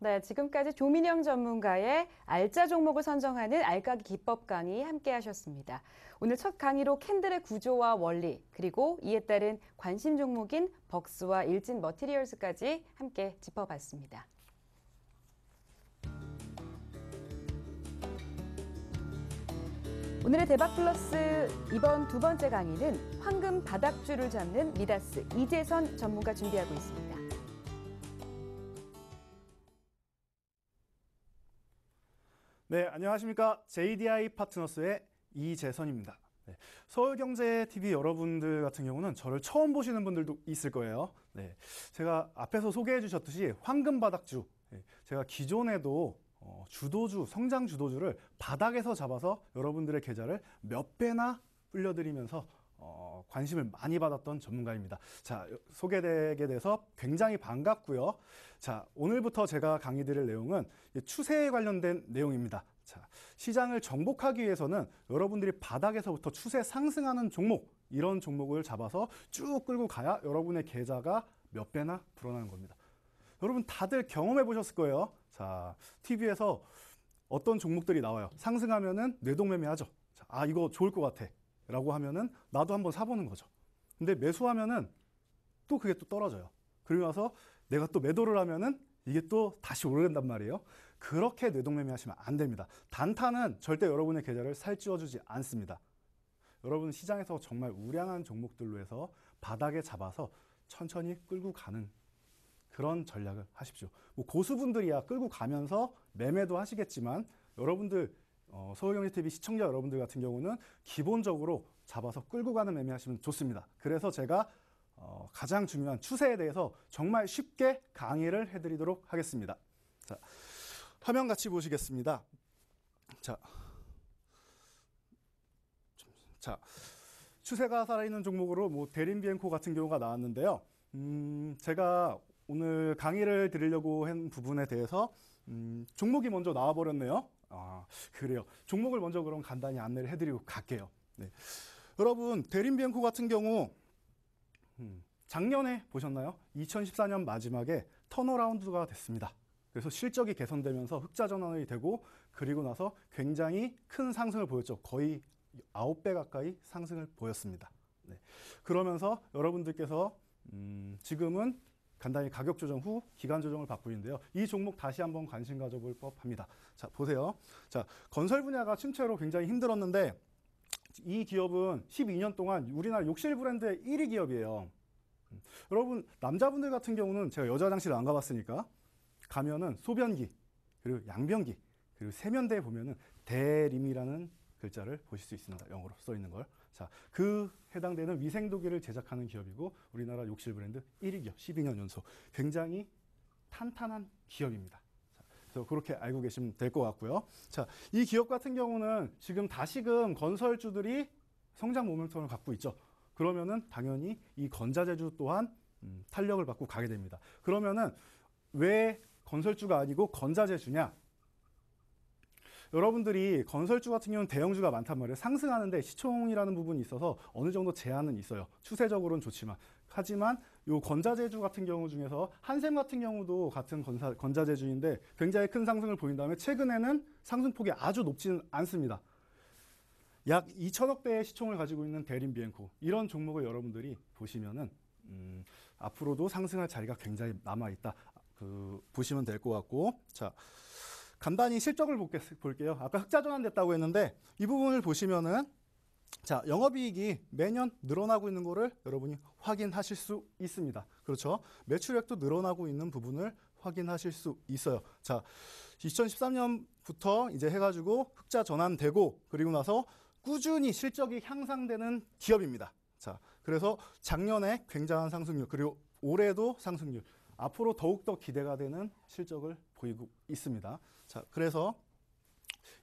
네, 지금까지 조민영 전문가의 알짜 종목을 선정하는 알까기 기법 강의 함께 하셨습니다. 오늘 첫 강의로 캔들의 구조와 원리, 그리고 이에 따른 관심 종목인 벅스와 일진 머티리얼스까지 함께 짚어봤습니다. 오늘의 대박 플러스 이번 두 번째 강의는 황금 바닥줄을 잡는 미다스 이재선 전문가 준비하고 있습니다. 네, 안녕하십니까. JDI 파트너스의 이재선입니다. 네, 서울경제TV 여러분들 같은 경우는 저를 처음 보시는 분들도 있을 거예요. 네, 제가 앞에서 소개해 주셨듯이 황금바닥주, 제가 기존에도 주도주, 성장 주도주를 바닥에서 잡아서 여러분들의 계좌를 몇 배나 불려드리면서 관심을 많이 받았던 전문가입니다. 자, 소개되게 돼서 굉장히 반갑고요. 자, 오늘부터 제가 강의 드릴 내용은 추세에 관련된 내용입니다. 자, 시장을 정복하기 위해서는 여러분들이 바닥에서부터 추세 상승하는 종목, 이런 종목을 잡아서 쭉 끌고 가야 여러분의 계좌가 몇 배나 불어나는 겁니다. 여러분 다들 경험해 보셨을 거예요. 자, TV에서 어떤 종목들이 나와요. 상승하면은 뇌동매매하죠. 자, 아, 이거 좋을 것 같아 라고 하면은 나도 한번 사보는 거죠. 근데 매수하면은 또 그게 또 떨어져요. 그러고 나서 내가 또 매도를 하면은 이게 또 다시 오른단 말이에요. 그렇게 뇌동매매 하시면 안 됩니다. 단타는 절대 여러분의 계좌를 살찌워주지 않습니다. 여러분 시장에서 정말 우량한 종목들로 해서 바닥에 잡아서 천천히 끌고 가는 그런 전략을 하십시오. 뭐 고수분들이야 끌고 가면서 매매도 하시겠지만 여러분들 서울경제TV 시청자 여러분들 같은 경우는 기본적으로 잡아서 끌고 가는 매매하시면 좋습니다. 그래서 제가 가장 중요한 추세에 대해서 정말 쉽게 강의를 해드리도록 하겠습니다. 자, 화면 같이 보시겠습니다. 자, 추세가 살아있는 종목으로 뭐 대림비엔코 같은 경우가 나왔는데요. 제가 오늘 강의를 드리려고 한 부분에 대해서 종목이 먼저 나와버렸네요. 아, 그래요. 종목을 먼저 그럼 간단히 안내를 해드리고 갈게요. 네. 여러분 대림비엔코 같은 경우 작년에 보셨나요? 2014년 마지막에 턴어라운드가 됐습니다. 그래서 실적이 개선되면서 흑자 전환이 되고 그리고 나서 굉장히 큰 상승을 보였죠. 거의 9배 가까이 상승을 보였습니다. 네. 그러면서 여러분들께서 지금은 간단히 가격 조정 후 기간 조정을 받고 있는데요. 이 종목 다시 한번 관심 가져볼 법합니다. 자, 보세요. 자, 건설 분야가 침체로 굉장히 힘들었는데 이 기업은 12년 동안 우리나라 욕실 브랜드의 1위 기업이에요. 여러분 남자분들 같은 경우는 제가 여자 화장실을 안 가봤으니까 가면은 소변기 그리고 양변기 그리고 세면대에 보면은 대림이라는 글자를 보실 수 있습니다. 영어로 써 있는 걸. 자, 그 해당되는 위생도기를 제작하는 기업이고 우리나라 욕실 브랜드 1위 기업 12년 연속. 굉장히 탄탄한 기업입니다. 자, 그래서 그렇게 알고 계시면 될 것 같고요. 자, 이 기업 같은 경우는 지금 다시금 건설주들이 성장 모멘텀을 갖고 있죠. 그러면은 당연히 이 건자재주 또한 탄력을 받고 가게 됩니다. 그러면은 왜 건설주가 아니고 건자재주냐? 여러분들이 건설주 같은 경우는 대형주가 많단 말이에요. 상승하는데 시총이라는 부분이 있어서 어느 정도 제한은 있어요. 추세적으로는 좋지만. 하지만 요 건자재주 같은 경우 중에서 한샘 같은 경우도 같은 건자재주인데 굉장히 큰 상승을 보인 다음에 최근에는 상승폭이 아주 높지는 않습니다. 약 2천억대의 시총을 가지고 있는 대림비엔코. 이런 종목을 여러분들이 보시면은 앞으로도 상승할 자리가 굉장히 남아있다. 보시면 될 것 같고. 자. 간단히 실적을 볼게요. 아까 흑자 전환됐다고 했는데 이 부분을 보시면은 자, 영업이익이 매년 늘어나고 있는 거를 여러분이 확인하실 수 있습니다. 그렇죠? 매출액도 늘어나고 있는 부분을 확인하실 수 있어요. 자, 2013년부터 이제 해가지고 흑자 전환되고 그리고 나서 꾸준히 실적이 향상되는 기업입니다. 자, 그래서 작년에 굉장한 상승률 그리고 올해도 상승률 앞으로 더욱더 기대가 되는 실적을 보이고 있습니다. 자, 그래서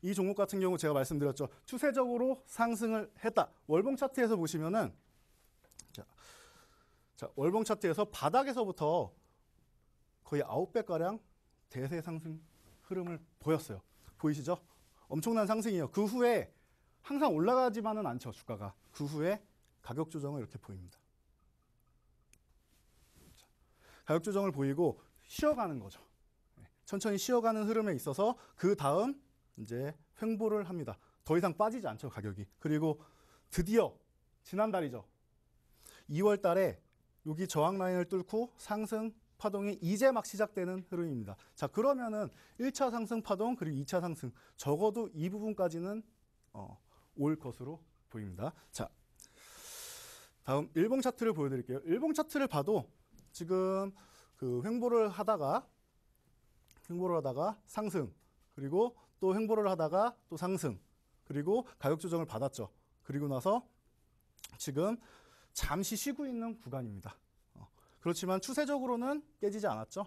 이 종목 같은 경우 제가 말씀드렸죠. 추세적으로 상승을 했다. 월봉 차트에서 보시면은 자, 월봉 차트에서 바닥에서부터 거의 9배가량 대세 상승 흐름을 보였어요. 보이시죠? 엄청난 상승이에요. 그 후에 항상 올라가지만은 않죠. 주가가. 그 후에 가격 조정을 이렇게 보입니다. 가격 조정을 보이고 쉬어가는 거죠. 천천히 쉬어가는 흐름에 있어서 그 다음 이제 횡보를 합니다. 더 이상 빠지지 않죠, 가격이. 그리고 드디어 지난달이죠. 2월 달에 여기 저항 라인을 뚫고 상승 파동이 이제 막 시작되는 흐름입니다. 자, 그러면은 1차 상승 파동 그리고 2차 상승 적어도 이 부분까지는 올 것으로 보입니다. 자, 다음 일봉 차트를 보여드릴게요. 일봉 차트를 봐도 지금 그 횡보를 하다가 상승, 그리고 또 횡보를 하다가 또 상승, 그리고 가격 조정을 받았죠. 그리고 나서 지금 잠시 쉬고 있는 구간입니다. 그렇지만 추세적으로는 깨지지 않았죠.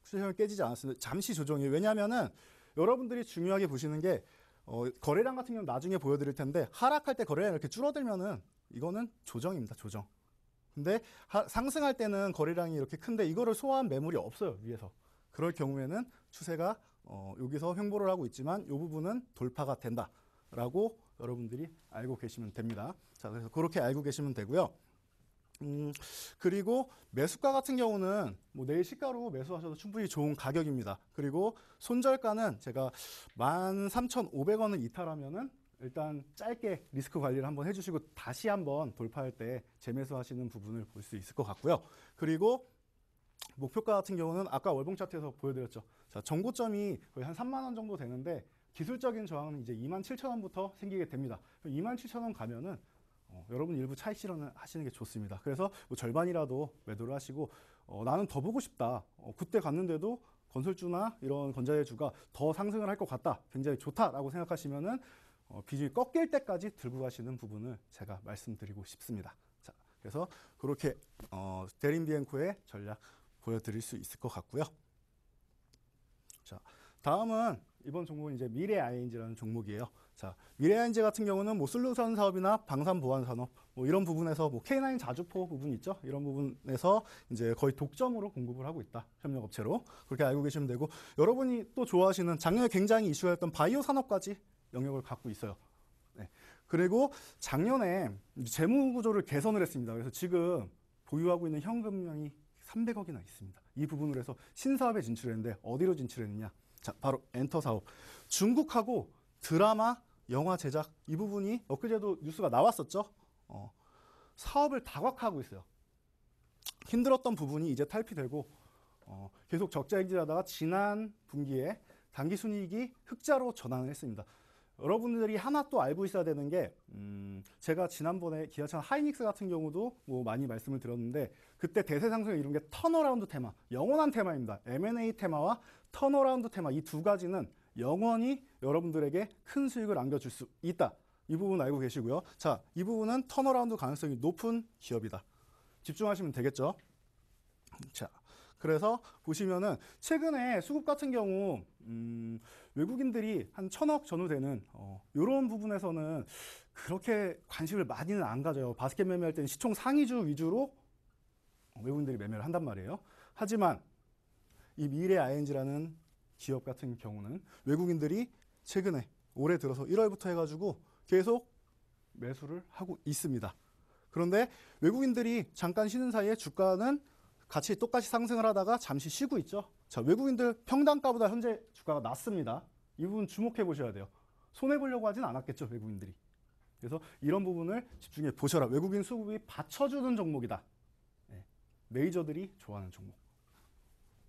추세적으로 깨지지 않았습니다. 잠시 조정이에요. 왜냐하면은 여러분들이 중요하게 보시는 게 거래량 같은 경우는 나중에 보여드릴 텐데 하락할 때 거래량이 이렇게 줄어들면은 이거는 조정입니다. 조정. 근데 상승할 때는 거래량이 이렇게 큰데 이거를 소화한 매물이 없어요. 위에서. 그럴 경우에는 추세가 여기서 횡보를 하고 있지만 이 부분은 돌파가 된다라고 여러분들이 알고 계시면 됩니다. 자, 그래서 그렇게 알고 계시면 되고요. 그리고 매수가 같은 경우는 뭐 내일 시가로 매수하셔도 충분히 좋은 가격입니다. 그리고 손절가는 제가 13,500원을 이탈하면은 일단 짧게 리스크 관리를 한번 해주시고 다시 한번 돌파할 때 재매수하시는 부분을 볼 수 있을 것 같고요. 그리고 목표가 같은 경우는 아까 월봉 차트에서 보여드렸죠. 자, 정고점이 거의 한 3만 원 정도 되는데 기술적인 저항은 이제 27,000원부터 생기게 됩니다. 27,000원 가면은 여러분 일부 차익 실현을 하시는 게 좋습니다. 그래서 뭐 절반이라도 매도를 하시고 나는 더 보고 싶다. 그때 갔는데도 건설주나 이런 건자재주가 더 상승을 할 것 같다. 굉장히 좋다라고 생각하시면은 비중이 꺾일 때까지 들고 가시는 부분을 제가 말씀드리고 싶습니다. 자, 그래서 그렇게 데린 비엔코의 전략 보여드릴 수 있을 것 같고요. 자, 다음은 이번 종목은 이제 미래 ING라는 종목이에요. 자, 미래 ING 같은 경우는 뭐 솔루션 사업이나 방산 보안 산업 뭐 이런 부분에서 뭐 K9 자주포 부분 있죠. 이런 부분에서 이제 거의 독점으로 공급을 하고 있다. 협력 업체로 그렇게 알고 계시면 되고 여러분이 또 좋아하시는 작년에 굉장히 이슈가 됐던 바이오 산업까지 영역을 갖고 있어요. 네. 그리고 작년에 재무 구조를 개선을 했습니다. 그래서 지금 보유하고 있는 현금량이 300억이나 있습니다. 이 부분으로 해서 신사업에 진출했는데 어디로 진출했느냐? 자, 바로 엔터 사업. 중국하고 드라마, 영화 제작 이 부분이 엊그제도 뉴스가 나왔었죠. 사업을 다각화하고 있어요. 힘들었던 부분이 이제 탈피되고 계속 적자 행진하다가 지난 분기에 당기순이익이 흑자로 전환을 했습니다. 여러분들이 하나 또 알고 있어야 되는 게 제가 지난번에 기아차 하이닉스 같은 경우도 뭐 많이 말씀을 드렸는데 그때 대세 상승을 이룬 게 턴어라운드 테마, 영원한 테마입니다. M&A 테마와 턴어라운드 테마 이 두 가지는 영원히 여러분들에게 큰 수익을 안겨줄 수 있다. 이 부분 알고 계시고요. 자, 이 부분은 턴어라운드 가능성이 높은 기업이다. 집중하시면 되겠죠. 자, 그래서 보시면은 최근에 수급 같은 경우 외국인들이 한 1,000억 전후 되는 이런 부분에서는 그렇게 관심을 많이는 안 가져요. 바스켓 매매할 때는 시총 상위주 위주로 외국인들이 매매를 한단 말이에요. 하지만 이 미래 ING라는 기업 같은 경우는 외국인들이 최근에 올해 들어서 1월부터 해가지고 계속 매수를 하고 있습니다. 그런데 외국인들이 잠깐 쉬는 사이에 주가는 같이 똑같이 상승을 하다가 잠시 쉬고 있죠. 자, 외국인들 평단가보다 현재 주가가 낮습니다. 이 부분 주목해 보셔야 돼요. 손해보려고 하진 않았겠죠, 외국인들이. 그래서 이런 부분을 집중해 보셔라. 외국인 수급이 받쳐주는 종목이다. 네, 메이저들이 좋아하는 종목.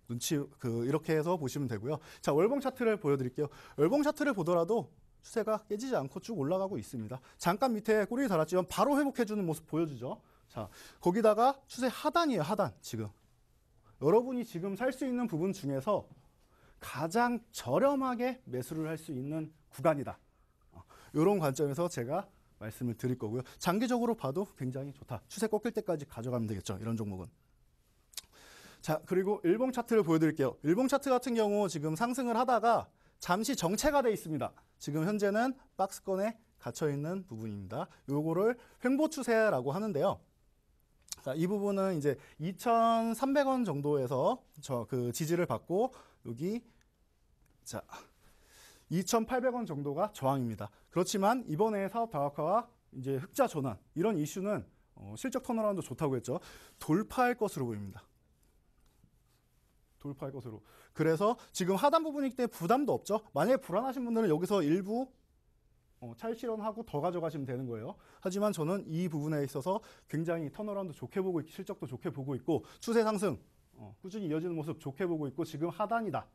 눈치 이렇게 해서 보시면 되고요. 자, 월봉 차트를 보여드릴게요. 월봉 차트를 보더라도 추세가 깨지지 않고 쭉 올라가고 있습니다. 잠깐 밑에 꼬리를 달았지만 바로 회복해주는 모습 보여주죠. 자, 거기다가 추세 하단이에요, 하단. 지금 여러분이 지금 살 수 있는 부분 중에서 가장 저렴하게 매수를 할 수 있는 구간이다. 이런 관점에서 제가 말씀을 드릴 거고요. 장기적으로 봐도 굉장히 좋다. 추세 꺾일 때까지 가져가면 되겠죠, 이런 종목은. 자, 그리고 일봉 차트를 보여드릴게요. 일봉 차트 같은 경우 지금 상승을 하다가 잠시 정체가 돼 있습니다. 지금 현재는 박스권에 갇혀 있는 부분입니다. 요거를 횡보 추세라고 하는데요. 자, 이 부분은 이제 2,300원 정도에서 그 지지를 받고 여기 자 2,800원 정도가 저항입니다. 그렇지만 이번에 사업 다각화와 이제 흑자 전환 이런 이슈는 실적 턴어라운드 좋다고 했죠. 돌파할 것으로 보입니다. 돌파할 것으로. 그래서 지금 하단 부분이기 때문에 부담도 없죠. 만약에 불안하신 분들은 여기서 일부 차익 실현하고 더 가져가시면 되는 거예요. 하지만 저는 이 부분에 있어서 굉장히 턴어라운드 좋게 보고 있고 실적도 좋게 보고 있고 추세 상승 꾸준히 이어지는 모습 좋게 보고 있고 지금 하단이다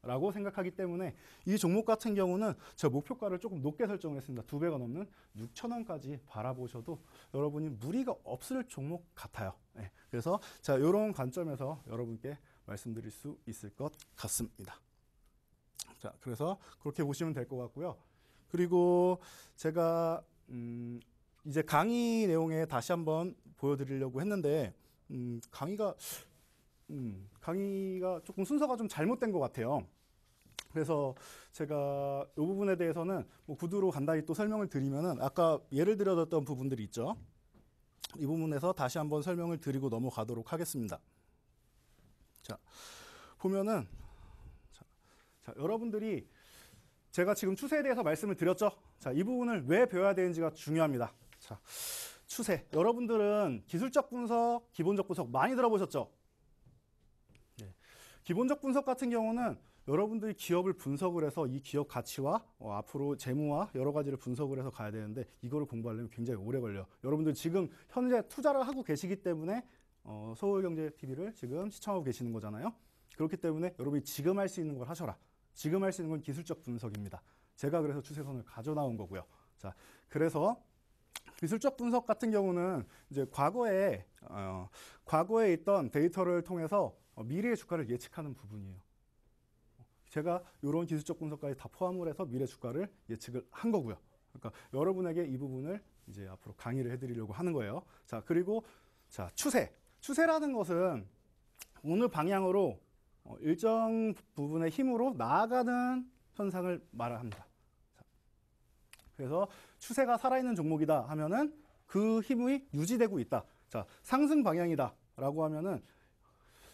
라고 생각하기 때문에 이 종목 같은 경우는 제가 목표가를 조금 높게 설정을 했습니다. 2배가 넘는 6,000원까지 바라보셔도 여러분이 무리가 없을 종목 같아요. 네, 그래서 자, 이런 관점에서 여러분께 말씀드릴 수 있을 것 같습니다. 자, 그래서 그렇게 보시면 될 것 같고요. 그리고 제가 이제 강의 내용에 다시 한번 보여드리려고 했는데 강의가 조금 순서가 좀 잘못된 것 같아요. 그래서 제가 이 부분에 대해서는 뭐 구두로 간단히 또 설명을 드리면은 아까 예를 들어줬던 부분들이 있죠. 이 부분에서 다시 한번 설명을 드리고 넘어가도록 하겠습니다. 자, 보면은 자, 여러분들이 제가 지금 추세에 대해서 말씀을 드렸죠. 자, 이 부분을 왜 배워야 되는지가 중요합니다. 자, 추세. 여러분들은 기술적 분석, 기본적 분석 많이 들어보셨죠? 네. 기본적 분석 같은 경우는 여러분들이 기업을 분석을 해서 이 기업 가치와 앞으로 재무와 여러 가지를 분석을 해서 가야 되는데 이거를 공부하려면 굉장히 오래 걸려요. 여러분들 지금 현재 투자를 하고 계시기 때문에 서울경제TV를 지금 시청하고 계시는 거잖아요. 그렇기 때문에 여러분이 지금 할 수 있는 걸 하셔라. 지금 할 수 있는 건 기술적 분석입니다. 제가 그래서 추세선을 가져 나온 거고요. 자, 그래서 기술적 분석 같은 경우는 이제 과거에 있던 데이터를 통해서 미래의 주가를 예측하는 부분이에요. 제가 이런 기술적 분석까지 다 포함을 해서 미래 주가를 예측을 한 거고요. 그러니까 여러분에게 이 부분을 이제 앞으로 강의를 해드리려고 하는 거예요. 자, 그리고 자, 추세라는 것은 오늘 방향으로 일정 부분의 힘으로 나아가는 현상을 말합니다. 그래서 추세가 살아있는 종목이다 하면은 그 힘이 유지되고 있다. 자, 상승 방향이다 라고 하면은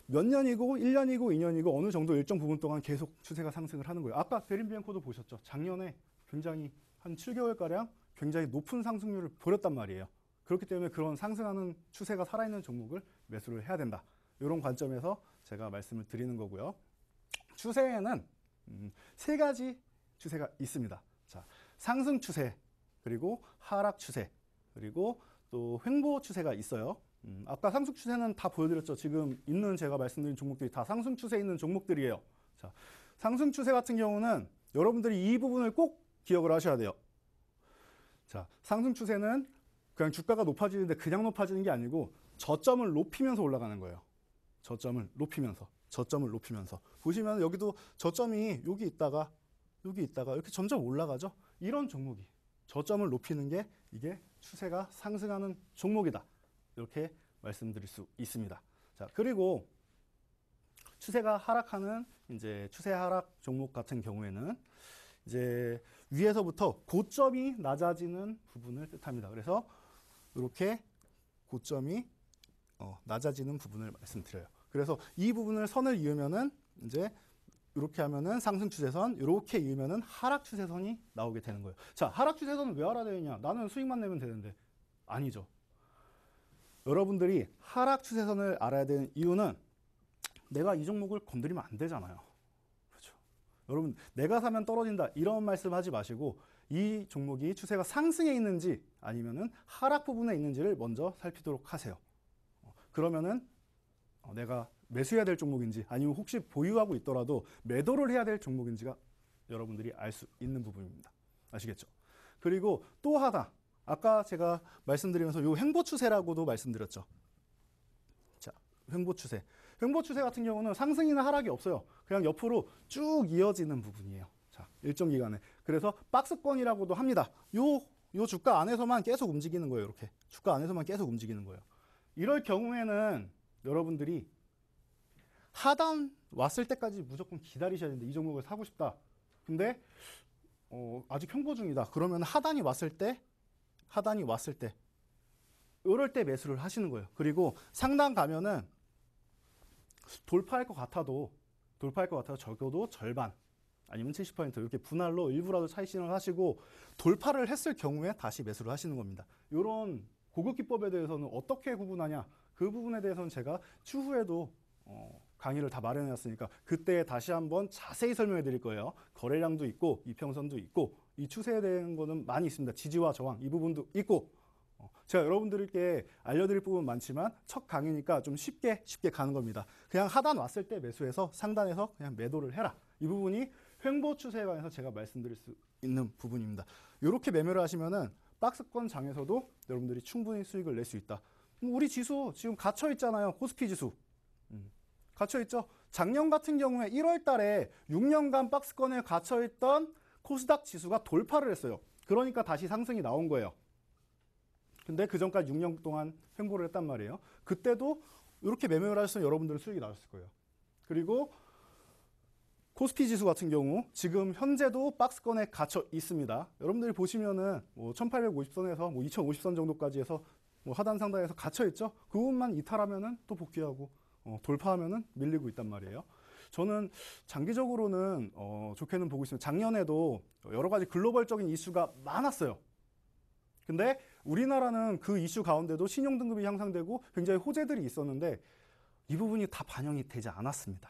몇 년이고 1년이고 2년이고 어느 정도 일정 부분 동안 계속 추세가 상승을 하는 거예요. 아까 대림비엔코도 보셨죠. 작년에 굉장히 한 7개월가량 굉장히 높은 상승률을 보였단 말이에요. 그렇기 때문에 그런 상승하는 추세가 살아있는 종목을 매수를 해야 된다. 이런 관점에서 제가 말씀을 드리는 거고요. 추세에는 세 가지 추세가 있습니다. 자, 상승 추세, 그리고 하락 추세, 그리고 또 횡보 추세가 있어요. 아까 상승 추세는 다 보여드렸죠. 지금 있는 제가 말씀드린 종목들이 다 상승 추세에 있는 종목들이에요. 자, 상승 추세 같은 경우는 여러분들이 이 부분을 꼭 기억을 하셔야 돼요. 자, 상승 추세는 그냥 주가가 높아지는데 그냥 높아지는 게 아니고 저점을 높이면서 올라가는 거예요. 저점을 높이면서 보시면 여기도 저점이 여기 있다가 이렇게 점점 올라가죠. 이런 종목이 저점을 높이는 게 이게 추세가 상승하는 종목이다. 이렇게 말씀드릴 수 있습니다. 자, 그리고 추세가 하락하는 이제 추세 하락 종목 같은 경우에는 이제 위에서부터 고점이 낮아지는 부분을 뜻합니다. 그래서 이렇게 고점이 낮아지는 부분을 말씀드려요. 그래서 이 부분을 선을 이으면은 이제 이렇게 하면은 상승 추세선, 이렇게 이으면은 하락 추세선이 나오게 되는 거예요. 자, 하락 추세선은 왜 알아야 되느냐? 나는 수익만 내면 되는데 아니죠. 여러분들이 하락 추세선을 알아야 되는 이유는 내가 이 종목을 건드리면 안 되잖아요. 그렇죠? 여러분, 내가 사면 떨어진다 이런 말씀하지 마시고 이 종목이 추세가 상승에 있는지 아니면은 하락 부분에 있는지를 먼저 살피도록 하세요. 그러면은 내가 매수해야 될 종목인지 아니면 혹시 보유하고 있더라도 매도를 해야 될 종목인지가 여러분들이 알 수 있는 부분입니다. 아시겠죠? 그리고 또 하나, 아까 제가 말씀드리면서 요 횡보 추세라고도 말씀드렸죠. 자, 횡보 추세. 횡보 추세 같은 경우는 상승이나 하락이 없어요. 그냥 옆으로 쭉 이어지는 부분이에요. 자, 일정 기간에. 그래서 박스권이라고도 합니다. 요 주가 안에서만 계속 움직이는 거예요. 이렇게. 주가 안에서만 계속 움직이는 거예요. 이럴 경우에는 여러분들이 하단 왔을 때까지 무조건 기다리셔야 되는데 이 종목을 사고 싶다. 근데 아직 횡보 중이다. 그러면 하단이 왔을 때 이럴 때 매수를 하시는 거예요. 그리고 상단 가면은 돌파할 것 같아도 적어도 절반 아니면 70% 이렇게 분할로 일부라도 차익 실현을 하시고 돌파를 했을 경우에 다시 매수를 하시는 겁니다. 이런 고급 기법에 대해서는 어떻게 구분하냐? 그 부분에 대해서는 제가 추후에도 강의를 다 마련해놨으니까 그때 다시 한번 자세히 설명해 드릴 거예요. 거래량도 있고 이평선도 있고 이 추세에 대한 거는 많이 있습니다. 지지와 저항 이 부분도 있고 제가 여러분들께 알려드릴 부분 많지만 첫 강의니까 좀 쉽게 가는 겁니다. 그냥 하단 왔을 때 매수해서 상단에서 그냥 매도를 해라. 이 부분이 횡보 추세에 관해서 제가 말씀드릴 수 있는 부분입니다. 이렇게 매매를 하시면은 박스권 장에서도 여러분들이 충분히 수익을 낼 수 있다. 우리 지수 지금 갇혀 있잖아요. 코스피 지수. 갇혀 있죠. 작년 같은 경우에 1월 달에 6년간 박스권에 갇혀 있던 코스닥 지수가 돌파를 했어요. 그러니까 다시 상승이 나온 거예요. 근데 그 전까지 6년 동안 횡보를 했단 말이에요. 그때도 이렇게 매매를 하셨으면 여러분들은 수익이 나셨을 거예요. 그리고 코스피 지수 같은 경우 지금 현재도 박스권에 갇혀 있습니다. 여러분들이 보시면은 뭐 1850선에서 뭐 2050선 정도까지 해서 뭐 하단 상단에서 갇혀 있죠. 그 부분만 이탈하면은 또 복귀하고 돌파하면은 밀리고 있단 말이에요. 저는 장기적으로는 좋게는 보고 있습니다. 작년에도 여러 가지 글로벌적인 이슈가 많았어요. 근데 우리나라는 그 이슈 가운데도 신용등급이 향상되고 굉장히 호재들이 있었는데 이 부분이 다 반영이 되지 않았습니다.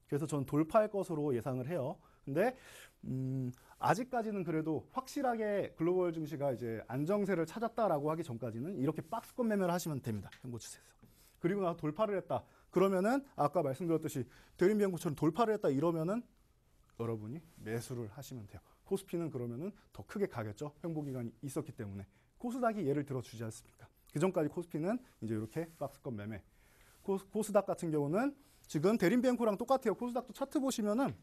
그래서 저는 돌파할 것으로 예상을 해요. 근데 아직까지는 그래도 확실하게 글로벌 증시가 이제 안정세를 찾았다라고 하기 전까지는 이렇게 박스권 매매를 하시면 됩니다. 횡보 추세에서. 그리고 나서 돌파를 했다. 그러면은 아까 말씀드렸듯이 대림비행고처럼 돌파를 했다 이러면은 여러분이 매수를 하시면 돼요. 코스피는 그러면은 더 크게 가겠죠. 횡보 기간이 있었기 때문에. 코스닥이 예를 들어 주지 않습니까? 그 전까지 코스피는 이제 이렇게 박스권 매매. 코스닥 같은 경우는 지금 대림비행코랑 똑같아요. 코스닥도 차트 보시면은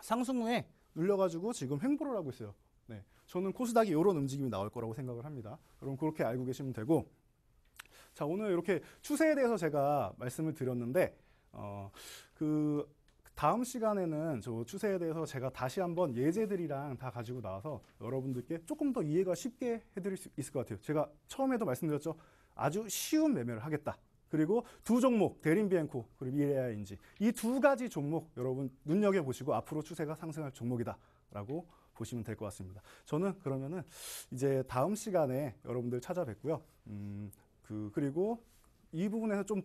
상승 후에 눌려가지고 지금 횡보를 하고 있어요. 네, 저는 코스닥이 이런 움직임이 나올 거라고 생각을 합니다. 여러분 그렇게 알고 계시면 되고, 자 오늘 이렇게 추세에 대해서 제가 말씀을 드렸는데 그 다음 시간에는 저 추세에 대해서 제가 다시 한번 예제들이랑 다 가지고 나와서 여러분들께 조금 더 이해가 쉽게 해드릴 수 있을 것 같아요. 제가 처음에도 말씀드렸죠. 아주 쉬운 매매를 하겠다. 그리고 두 종목, 대림비행코 그리고 미래에너지 이 두 가지 종목 여러분 눈여겨보시고 앞으로 추세가 상승할 종목이다라고 보시면 될 것 같습니다. 저는 그러면은 이제 다음 시간에 여러분들 찾아뵙고요. 그리고 이 부분에서 좀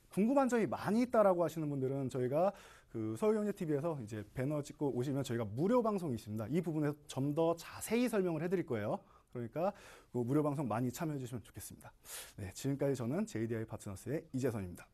궁금한 점이 많이 있다라고 하시는 분들은 저희가 그 서울경제TV에서 이제 배너 찍고 오시면 저희가 무료 방송이 있습니다. 이 부분에서 좀 더 자세히 설명을 해드릴 거예요. 그러니까 그 무료 방송 많이 참여해 주시면 좋겠습니다. 네, 지금까지 저는 JDI 파트너스의 이재선입니다.